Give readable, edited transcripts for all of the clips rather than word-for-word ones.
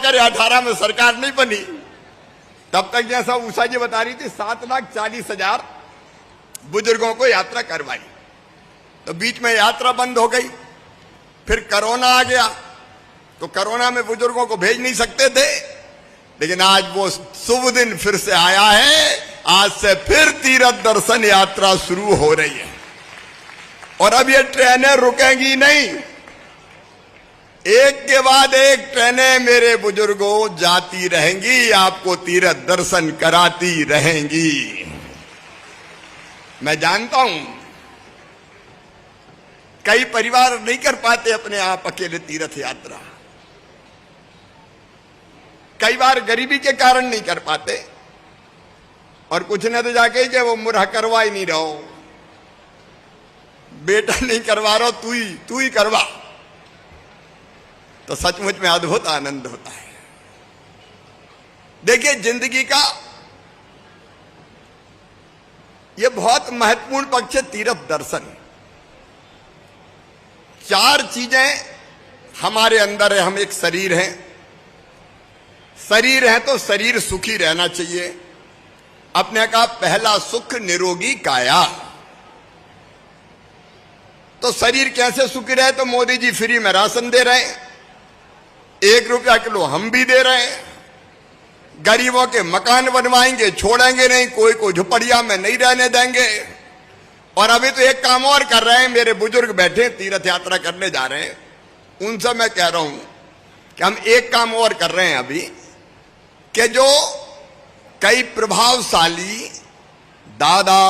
2077 या 18 में सरकार नहीं बनी, तब तक जैसा उषा जी बता रही थी 7,40,000 बुजुर्गों को यात्रा करवाई। तो बीच में यात्रा बंद हो गई, फिर कोरोना आ गया, तो कोरोना में बुजुर्गों को भेज नहीं सकते थे। लेकिन आज वो शुभ दिन फिर से आया है, आज से फिर तीर्थ दर्शन यात्रा शुरू हो रही है। और अब ये ट्रेनें रुकेंगी नहीं, एक के बाद एक ट्रेनें मेरे बुजुर्गों जाती रहेंगी, आपको तीर्थ दर्शन कराती रहेंगी। मैं जानता हूं कई परिवार नहीं कर पाते अपने आप अकेले तीर्थ यात्रा, कई बार गरीबी के कारण नहीं कर पाते, और कुछ ने तो जाके कि वो मुरहा करवा ही नहीं रहो, बेटा नहीं करवा रहा, तू ही करवा। तो सचमुच में अद्भुत आनंद होता है। देखिए, जिंदगी का ये बहुत महत्वपूर्ण पक्ष है तीर्थ दर्शन। 4 चीजें हमारे अंदर है। हम एक शरीर हैं, शरीर है तो शरीर सुखी रहना चाहिए। अपने का पहला सुख निरोगी काया। तो शरीर कैसे सुखी रहे? तो मोदी जी फ्री में राशन दे रहे हैं, 1 रुपया किलो हम भी दे रहे हैं। गरीबों के मकान बनवाएंगे, छोड़ेंगे नहीं, कोई को झुपड़िया में नहीं रहने देंगे। और अभी तो एक काम और कर रहे हैं, मेरे बुजुर्ग बैठे तीर्थ यात्रा करने जा रहे हैं, उनसे मैं कह रहा हूं कि हम एक काम और कर रहे हैं अभी, कि जो कई प्रभावशाली दादा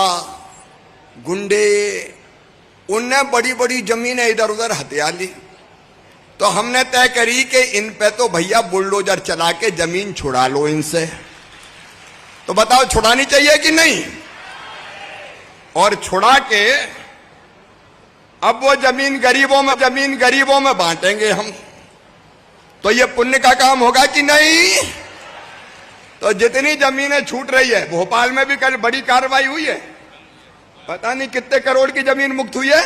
गुंडे उनने बड़ी बड़ी जमीनें इधर उधर हथिया ली, तो हमने तय करी कि इन पे तो भैया बुलडोजर चला के जमीन छुड़ा लो इनसे। तो बताओ, छुड़ानी चाहिए कि नहीं? और छुड़ा के अब वो जमीन गरीबों में बांटेंगे हम। तो ये पुण्य का काम होगा कि नहीं? तो जितनी जमीनें छूट रही है, भोपाल में भी कल बड़ी कार्रवाई हुई है, पता नहीं कितने करोड़ की जमीन मुक्त हुई है,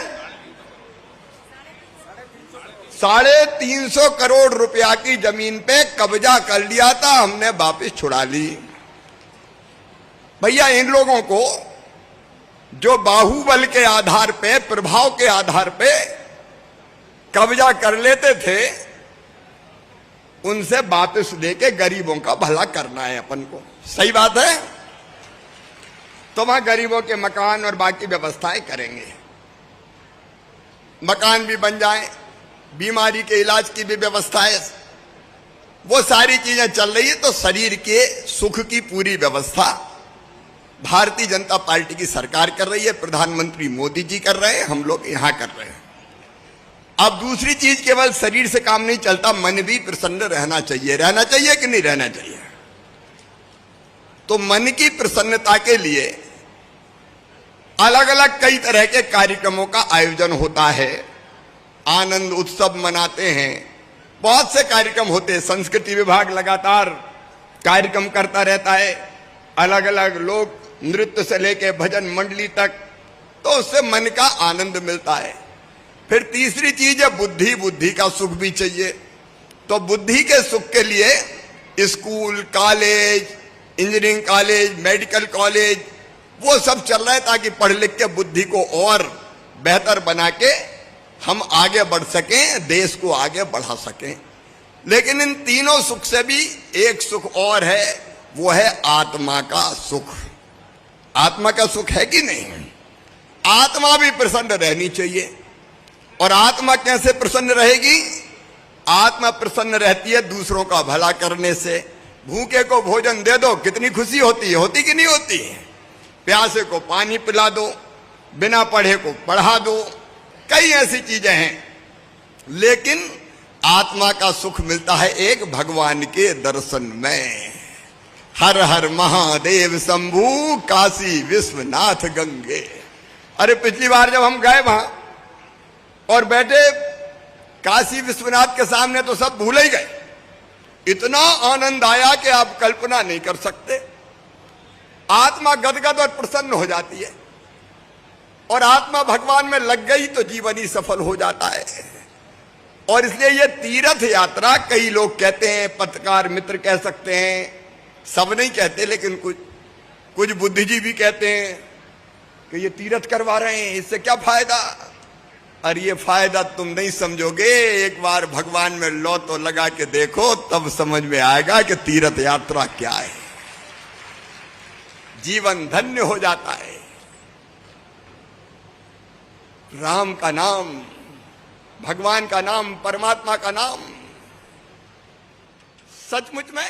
350 करोड़ रुपया की जमीन पे कब्जा कर लिया था, हमने वापस छुड़ा ली। भैया, इन लोगों को जो बाहुबल के आधार पे, प्रभाव के आधार पे कब्जा कर लेते थे, उनसे वापस लेके गरीबों का भला करना है अपन को। सही बात है? तो वहां गरीबों के मकान और बाकी व्यवस्थाएं करेंगे, मकान भी बन जाएं, बीमारी के इलाज की भी व्यवस्था है, वो सारी चीजें चल रही है। तो शरीर के सुख की पूरी व्यवस्था भारतीय जनता पार्टी की सरकार कर रही है, प्रधानमंत्री मोदी जी कर रहे हैं, हम लोग यहां कर रहे हैं। अब दूसरी चीज, केवल शरीर से काम नहीं चलता, मन भी प्रसन्न रहना चाहिए। रहना चाहिए कि नहीं रहना चाहिए? तो मन की प्रसन्नता के लिए अलग अलग कई तरह के कार्यक्रमों का आयोजन होता है, आनंद उत्सव मनाते हैं, बहुत से कार्यक्रम होते हैं। संस्कृति विभाग लगातार कार्यक्रम करता रहता है, अलग अलग लोग नृत्य से लेके भजन मंडली तक, तो उससे मन का आनंद मिलता है। फिर तीसरी चीज है बुद्धि का सुख भी चाहिए। तो बुद्धि के सुख के लिए school, college, engineering college, medical college, वो सब चल रहा है, ताकि पढ़ लिख के बुद्धि को और बेहतर बना के हम आगे बढ़ सकें, देश को आगे बढ़ा सकें। लेकिन इन तीनों सुख से भी एक सुख और है, वो है आत्मा का सुख। आत्मा का सुख है कि नहीं? आत्मा भी प्रसन्न रहनी चाहिए। और आत्मा कैसे प्रसन्न रहेगी? आत्मा प्रसन्न रहती है दूसरों का भला करने से। भूखे को भोजन दे दो, कितनी खुशी होती है, होती कि नहीं होती? प्यासे को पानी पिला दो, बिना पढ़े को पढ़ा दो, कई ऐसी चीजें हैं। लेकिन आत्मा का सुख मिलता है एक भगवान के दर्शन में। हर हर महादेव शंभू, काशी विश्वनाथ गंगे। अरे पिछली बार जब हम गए वहां और बैठे काशी विश्वनाथ के सामने, तो सब भूल ही गए। इतना आनंद आया कि आप कल्पना नहीं कर सकते। आत्मा गदगद और प्रसन्न हो जाती है, और आत्मा भगवान में लग गई तो जीवन ही सफल हो जाता है। और इसलिए ये तीर्थ यात्रा, कई लोग कहते हैं, पत्रकार मित्र कह सकते हैं, सब नहीं कहते, लेकिन कुछ बुद्धिजीवी कहते हैं कि ये तीर्थ करवा रहे हैं, इससे क्या फायदा। और ये फायदा तुम नहीं समझोगे, एक बार भगवान में लो तो लगा के देखो, तब समझ में आएगा कि तीर्थ यात्रा क्या है। जीवन धन्य हो जाता है। राम का नाम, भगवान का नाम, परमात्मा का नाम सचमुच में